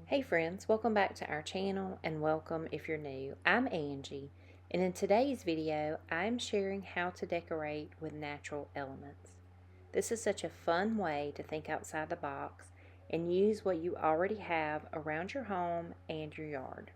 Hey friends, welcome back to our channel and welcome if you're new. I'm Angie, and in today's video I'm sharing how to decorate with natural elements. This is such a fun way to think outside the box and use what you already have around your home and your yard.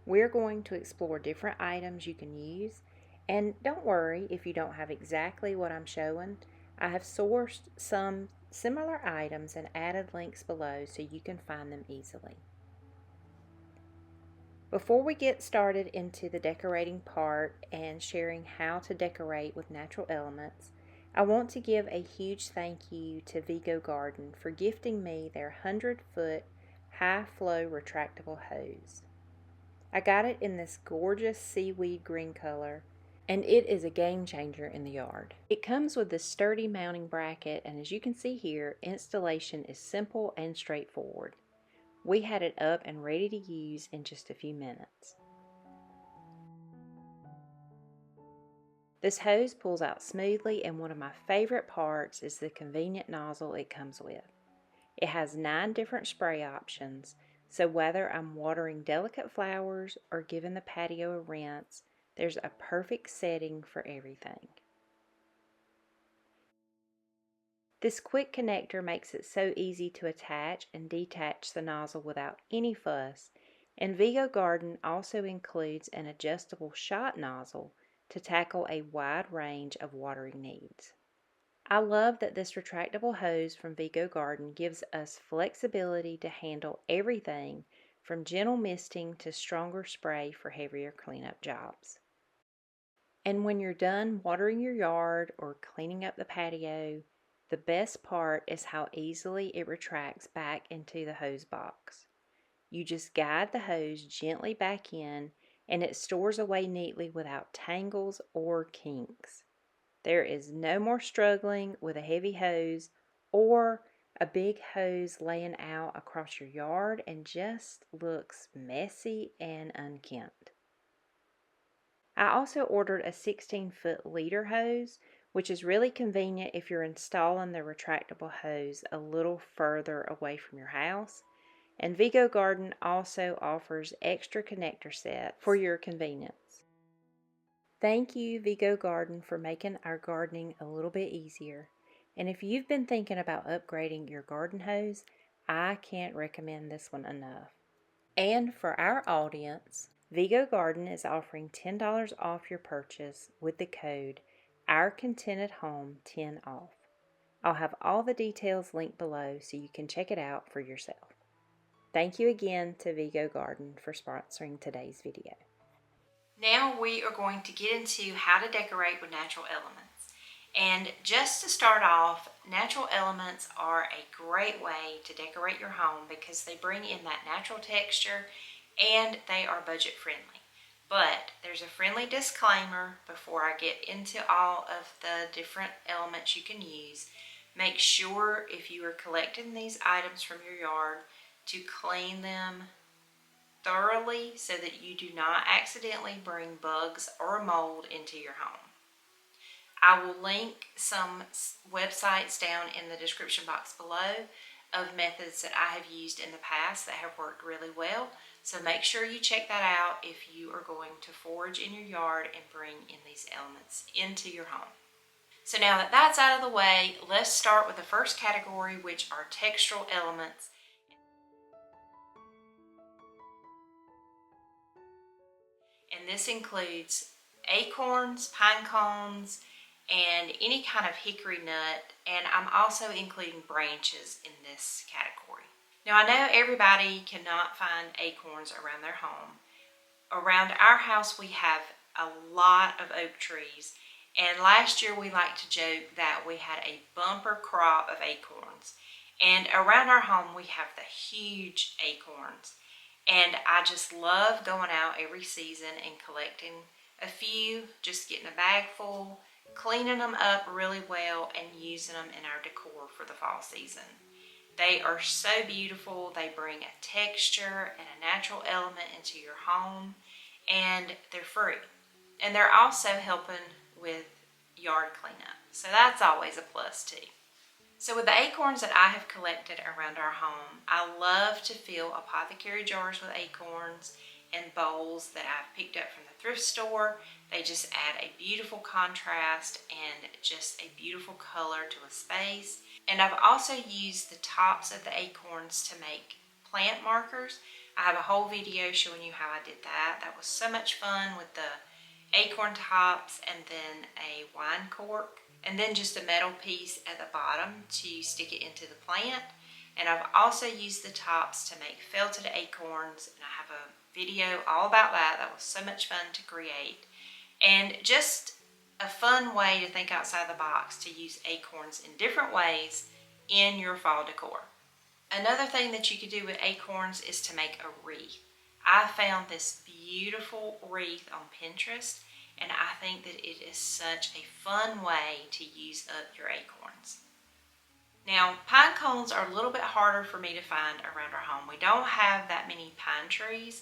We're going to explore different items you can use, and don't worry if you don't have exactly what I'm showing. I have sourced some similar items and added links below so you can find them easily. Before we get started into the decorating part and sharing how to decorate with natural elements, I want to give a huge thank you to Vigo Garden for gifting me their 100-foot high-flow retractable hose. I got it in this gorgeous seaweed green color, and it is a game changer in the yard. It comes with this sturdy mounting bracket, and as you can see here, installation is simple and straightforward. We had it up and ready to use in just a few minutes. This hose pulls out smoothly, and one of my favorite parts is the convenient nozzle it comes with. It has 9 different spray options, so whether I'm watering delicate flowers or giving the patio a rinse, there's a perfect setting for everything. This quick connector makes it so easy to attach and detach the nozzle without any fuss, and Vigo Garden also includes an adjustable shot nozzle to tackle a wide range of watering needs. I love that this retractable hose from Vigo Garden gives us flexibility to handle everything from gentle misting to stronger spray for heavier cleanup jobs. And when you're done watering your yard or cleaning up the patio, the best part is how easily it retracts back into the hose box. You just guide the hose gently back in and it stores away neatly without tangles or kinks. There is no more struggling with a heavy hose or a big hose laying out across your yard and just looks messy and unkempt. I also ordered a 16-foot leader hose, which is really convenient if you're installing the retractable hose a little further away from your house. And Vigo Garden also offers extra connector sets for your convenience. Thank you, Vigo Garden, for making our gardening a little bit easier. And if you've been thinking about upgrading your garden hose, I can't recommend this one enough. And for our audience, Vigo Garden is offering $10 off your purchase with the code OurContentedHome10OFF. I'll have all the details linked below so you can check it out for yourself. Thank you again to Vigo Garden for sponsoring today's video. Now we are going to get into how to decorate with natural elements. And just to start off, natural elements are a great way to decorate your home because they bring in that natural texture and they are budget friendly. But there's a friendly disclaimer before I get into all of the different elements you can use. Make sure if you are collecting these items from your yard to clean them thoroughly so that you do not accidentally bring bugs or mold into your home. I will link some websites down in the description box below of methods that I have used in the past that have worked really well. So make sure you check that out if you are going to forage in your yard and bring in these elements into your home. So now that that's out of the way, let's start with the first category, which are textural elements. And this includes acorns, pine cones, and any kind of hickory nut, and I'm also including branches in this category. Now I know everybody cannot find acorns around their home. Around our house we have a lot of oak trees, and last year we liked to joke that we had a bumper crop of acorns. And around our home we have the huge acorns. And I just love going out every season and collecting a few, just getting a bag full, cleaning them up really well, and using them in our decor for the fall season. They are so beautiful. They bring a texture and a natural element into your home, and they're free. And they're also helping with yard cleanup. So that's always a plus too. So with the acorns that I have collected around our home, I love to fill apothecary jars with acorns and bowls that I've picked up from the thrift store. They just add a beautiful contrast and just a beautiful color to a space. And I've also used the tops of the acorns to make plant markers. I have a whole video showing you how I did that. That was so much fun with the acorn tops and then a wine cork and then just a metal piece at the bottom to stick it into the plant. And I've also used the tops to make felted acorns, and I have a video all about that. That was so much fun to create, and just a fun way to think outside the box to use acorns in different ways in your fall decor. Another thing that you could do with acorns is to make a wreath. I found this beautiful wreath on Pinterest, and I think that it is such a fun way to use up your acorns. Now, pine cones are a little bit harder for me to find around our home. We don't have that many pine trees,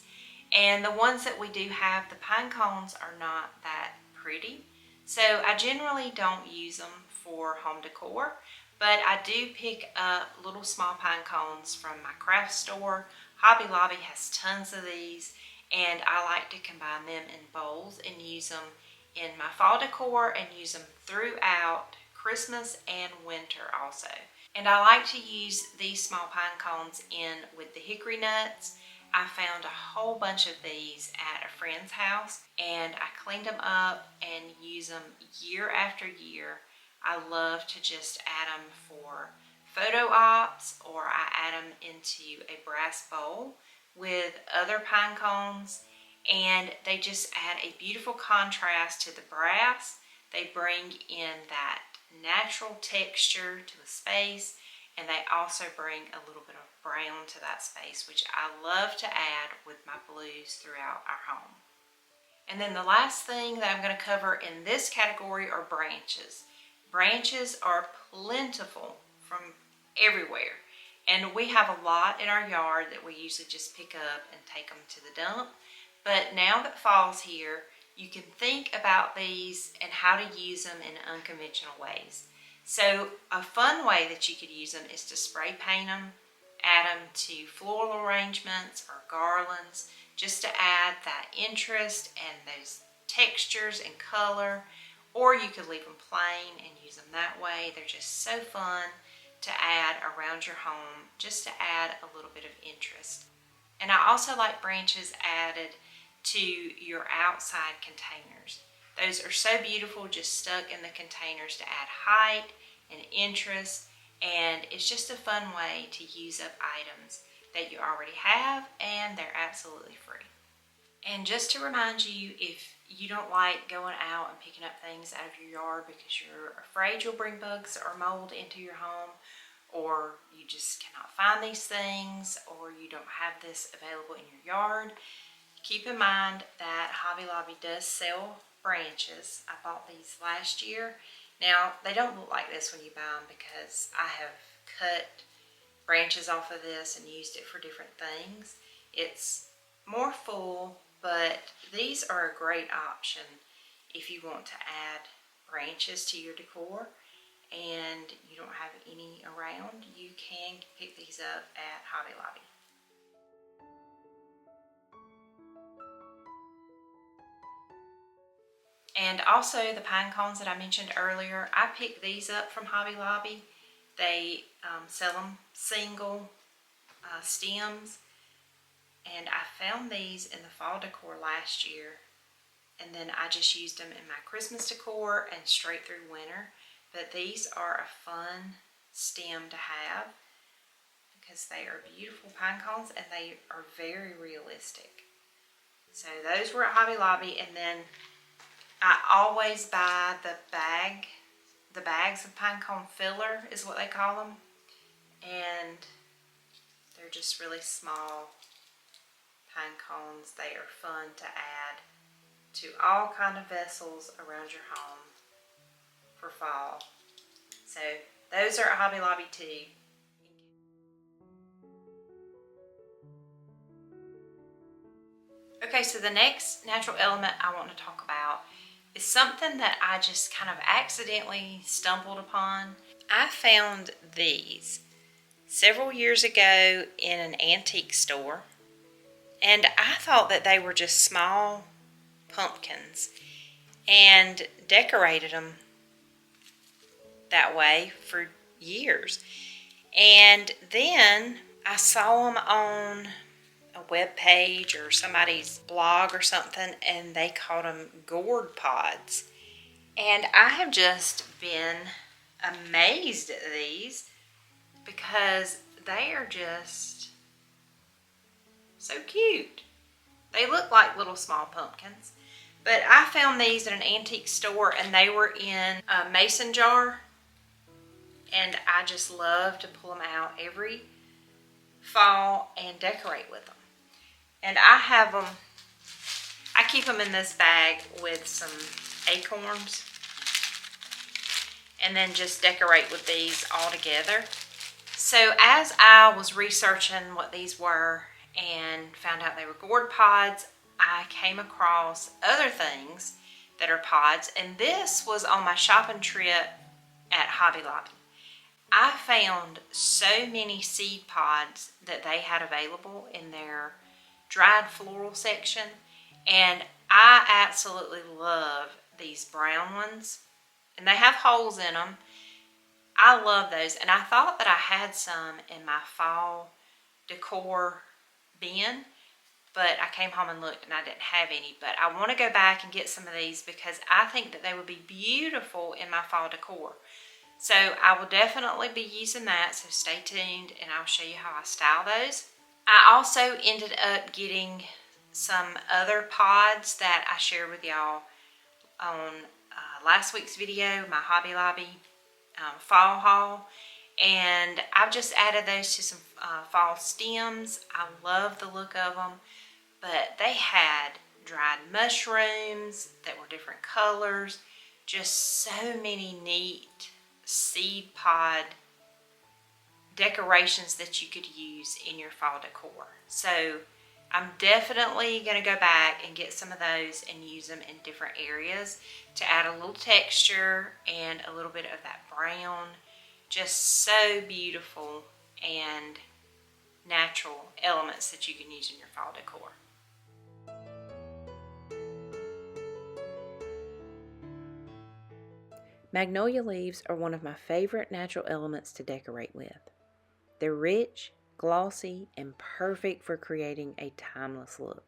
and the ones that we do have, the pine cones are not that pretty. So I generally don't use them for home decor, but I do pick up little small pine cones from my craft store. Hobby Lobby has tons of these, and I like to combine them in bowls and use them in my fall decor and use them throughout Christmas and winter also. And I like to use these small pine cones in with the hickory nuts. I found a whole bunch of these at a friend's house, and I cleaned them up and use them year after year. I love to just add them for photo ops, or I add them into a brass bowl with other pine cones, and they just add a beautiful contrast to the brass. They bring in that natural texture to the space, and they also bring a little bit of brown to that space, which I love to add with my blues throughout our home. And then the last thing that I'm going to cover in this category are branches. Branches are plentiful from everywhere, and we have a lot in our yard that we usually just pick up and take them to the dump. But now that fall's here, you can think about these and how to use them in unconventional ways. So a fun way that you could use them is to spray paint them, add them to floral arrangements or garlands, just to add that interest and those textures and color. Or you could leave them plain and use them that way. They're just so fun to add around your home, just to add a little bit of interest. And I also like branches added to your outside containers. Those are so beautiful, just stuck in the containers to add height and interest, and it's just a fun way to use up items that you already have, and they're absolutely free. And just to remind you, if you don't like going out and picking up things out of your yard because you're afraid you'll bring bugs or mold into your home, or you just cannot find these things, or you don't have this available in your yard, keep in mind that Hobby Lobby does sell branches. I bought these last year. Now, they don't look like this when you buy them because I have cut branches off of this and used it for different things. It's more full, but these are a great option if you want to add branches to your decor and you don't have any around. You can pick these up at Hobby Lobby. And also the pine cones that I mentioned earlier, I picked these up from Hobby Lobby. They sell them single stems, and I found these in the fall decor last year, and then I just used them in my Christmas decor and straight through winter. But these are a fun stem to have because they are beautiful pine cones and they are very realistic. So those were at Hobby Lobby, and then I always buy the bags of pine cone filler is what they call them, and they're just really small pine cones. They are fun to add to all kind of vessels around your home for fall. So those are at Hobby Lobby too. Okay, so the next natural element I want to talk about is something that I just kind of accidentally stumbled upon. I found these several years ago in an antique store, and I thought that they were just small pumpkins and decorated them that way for years. And then I saw them on a web page or somebody's blog or something, and they called them gourd pods. And I have just been amazed at these because they are just so cute. They look like little small pumpkins. But I found these at an antique store, and they were in a mason jar, and I just love to pull them out every fall and decorate with them. And I have them, I keep them in this bag with some acorns, and then just decorate with these all together. So as I was researching what these were and found out they were gourd pods, I came across other things that are pods, and this was on my shopping trip at Hobby Lobby. I found so many seed pods that they had available in their dried floral section, and I absolutely love these brown ones, and they have holes in them. I love those, and I thought that I had some in my fall decor bin, but I came home and looked and I didn't have any. But I want to go back and get some of these because I think that they would be beautiful in my fall decor. So I will definitely be using that, so stay tuned and I'll show you how I style those. I also ended up getting some other pods that I shared with y'all on last week's video, my Hobby Lobby fall haul, and I've just added those to some fall stems. I love the look of them, but they had dried mushrooms that were different colors, just so many neat seed pod decorations that you could use in your fall decor. So I'm definitely going to go back and get some of those and use them in different areas to add a little texture and a little bit of that brown. Just so beautiful and natural elements that you can use in your fall decor. Magnolia leaves are one of my favorite natural elements to decorate with. They're rich, glossy, and perfect for creating a timeless look.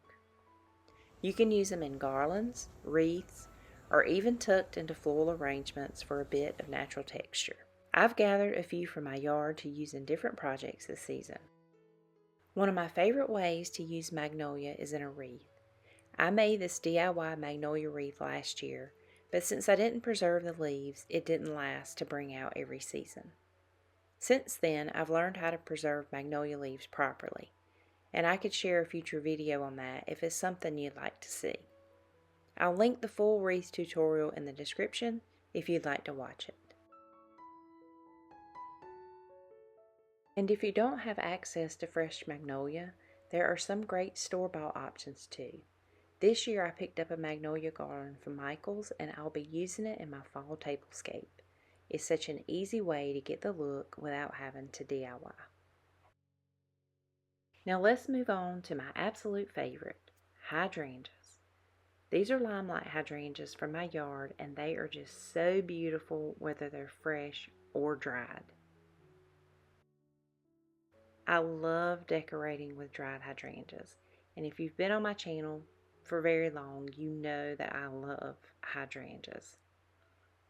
You can use them in garlands, wreaths, or even tucked into floral arrangements for a bit of natural texture. I've gathered a few from my yard to use in different projects this season. One of my favorite ways to use magnolia is in a wreath. I made this DIY magnolia wreath last year, but since I didn't preserve the leaves, it didn't last to bring out every season. Since then, I've learned how to preserve magnolia leaves properly, and I could share a future video on that if it's something you'd like to see. I'll link the full wreath tutorial in the description if you'd like to watch it. And if you don't have access to fresh magnolia, there are some great store-bought options too. This year I picked up a magnolia garland from Michael's, and I'll be using it in my fall tablescape. It's such an easy way to get the look without having to DIY. Now let's move on to my absolute favorite, hydrangeas. These are limelight hydrangeas from my yard, and they are just so beautiful whether they're fresh or dried. I love decorating with dried hydrangeas, and if you've been on my channel for very long, you know that I love hydrangeas.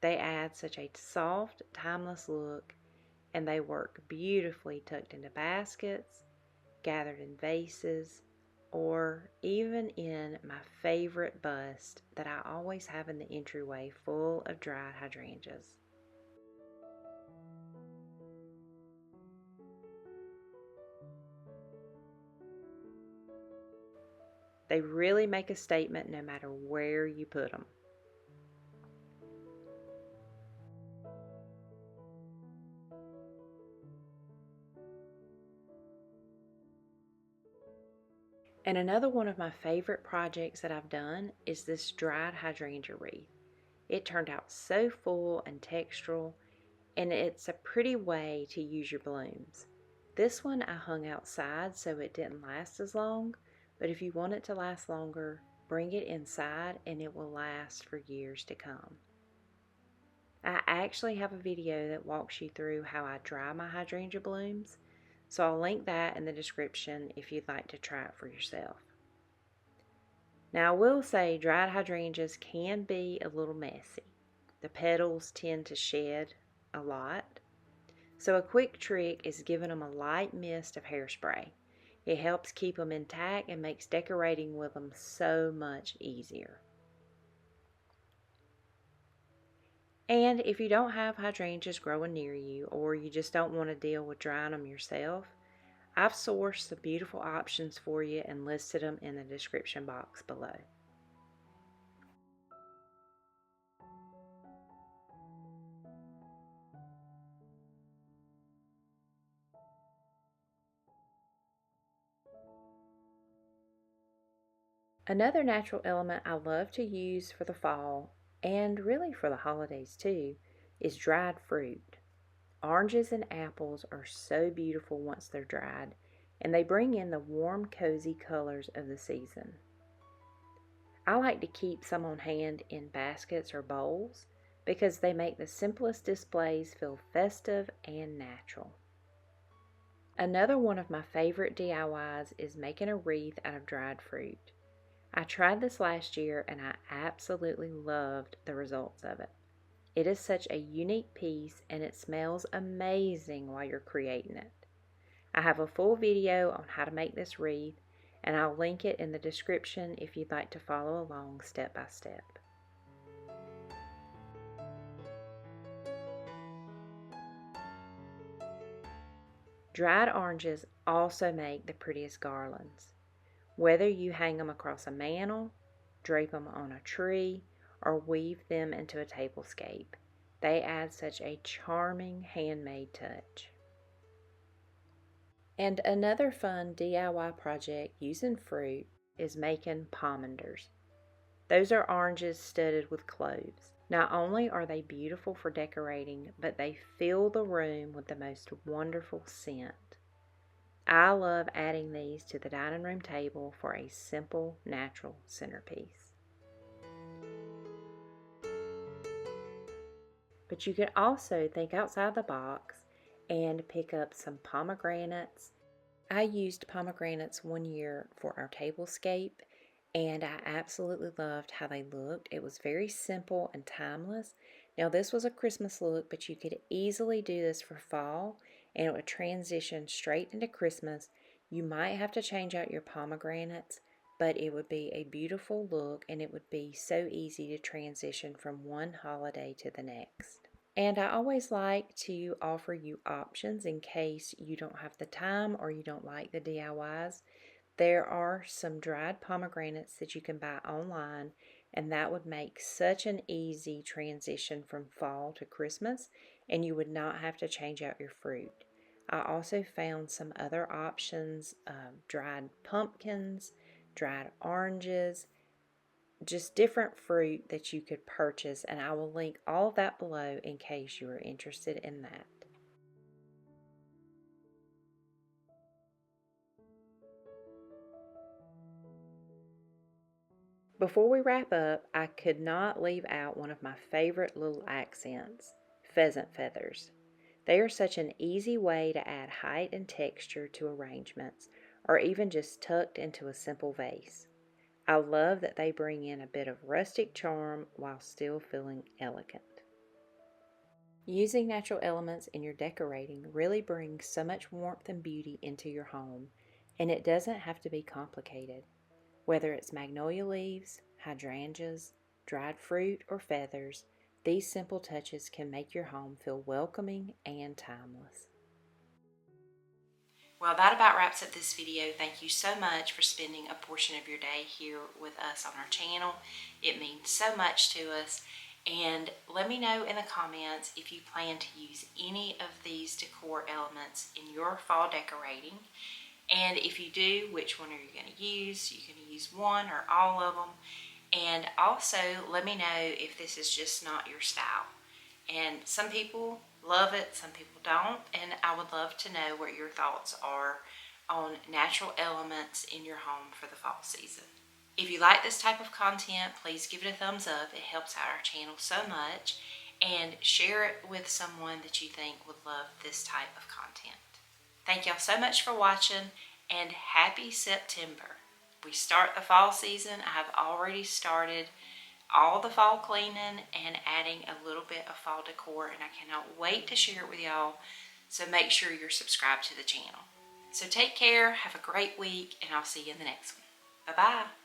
They add such a soft, timeless look, and they work beautifully tucked into baskets, gathered in vases, or even in my favorite bust that I always have in the entryway full of dried hydrangeas. They really make a statement no matter where you put them. And another one of my favorite projects that I've done is this dried hydrangea wreath. It turned out so full and textural, and it's a pretty way to use your blooms. This one I hung outside so it didn't last as long, but if you want it to last longer, bring it inside and it will last for years to come. I actually have a video that walks you through how I dry my hydrangea blooms, so I'll link that in the description if you'd like to try it for yourself. Now I will say dried hydrangeas can be a little messy. The petals tend to shed a lot. So a quick trick is giving them a light mist of hairspray. It helps keep them intact and makes decorating with them so much easier. And if you don't have hydrangeas growing near you, or you just don't want to deal with drying them yourself, I've sourced some beautiful options for you and listed them in the description box below. Another natural element I love to use for the fall, and really for the holidays too, is dried fruit. Oranges and apples are so beautiful once they're dried, and they bring in the warm, cozy colors of the season. I like to keep some on hand in baskets or bowls because they make the simplest displays feel festive and natural. Another one of my favorite DIYs is making a wreath out of dried fruit. I tried this last year and I absolutely loved the results of it. It is such a unique piece and it smells amazing while you're creating it. I have a full video on how to make this wreath and I'll link it in the description if you'd like to follow along step by step. Dried oranges also make the prettiest garlands. Whether you hang them across a mantle, drape them on a tree, or weave them into a tablescape, they add such a charming handmade touch. And another fun DIY project using fruit is making pomanders. Those are oranges studded with cloves. Not only are they beautiful for decorating, but they fill the room with the most wonderful scent. I love adding these to the dining room table for a simple, natural centerpiece. But you can also think outside the box and pick up some pomegranates. I used pomegranates one year for our tablescape and I absolutely loved how they looked. It was very simple and timeless. Now this was a Christmas look, but you could easily do this for fall and it would transition straight into Christmas. You might have to change out your pomegranates, but it would be a beautiful look and it would be so easy to transition from one holiday to the next. And I always like to offer you options in case you don't have the time or you don't like the DIYs. There are some dried pomegranates that you can buy online, and that would make such an easy transition from fall to Christmas, and you would not have to change out your fruit. I also found some other options, dried pumpkins, dried oranges, just different fruit that you could purchase, and I will link all of that below in case you are interested in that. Before we wrap up, I could not leave out one of my favorite little accents, pheasant feathers. They are such an easy way to add height and texture to arrangements, or even just tucked into a simple vase. I love that they bring in a bit of rustic charm while still feeling elegant. Using natural elements in your decorating really brings so much warmth and beauty into your home, and it doesn't have to be complicated. Whether it's magnolia leaves, hydrangeas, dried fruit, or feathers, these simple touches can make your home feel welcoming and timeless. Well, that about wraps up this video. Thank you so much for spending a portion of your day here with us on our channel. It means so much to us. And let me know in the comments if you plan to use any of these decor elements in your fall decorating. And if you do, which one are you going to use? You can use one or all of them. And also let me know if this is just not your style. And some people love it, some people don't, and I would love to know what your thoughts are on natural elements in your home for the fall season. If you like this type of content, please give it a thumbs up. It helps out our channel so much. And share it with someone that you think would love this type of content. Thank y'all so much for watching, and happy September. We start the fall season. I have already started all the fall cleaning and adding a little bit of fall decor, and I cannot wait to share it with y'all. So make sure you're subscribed to the channel. So take care, have a great week, and I'll see you in the next one. Bye-bye.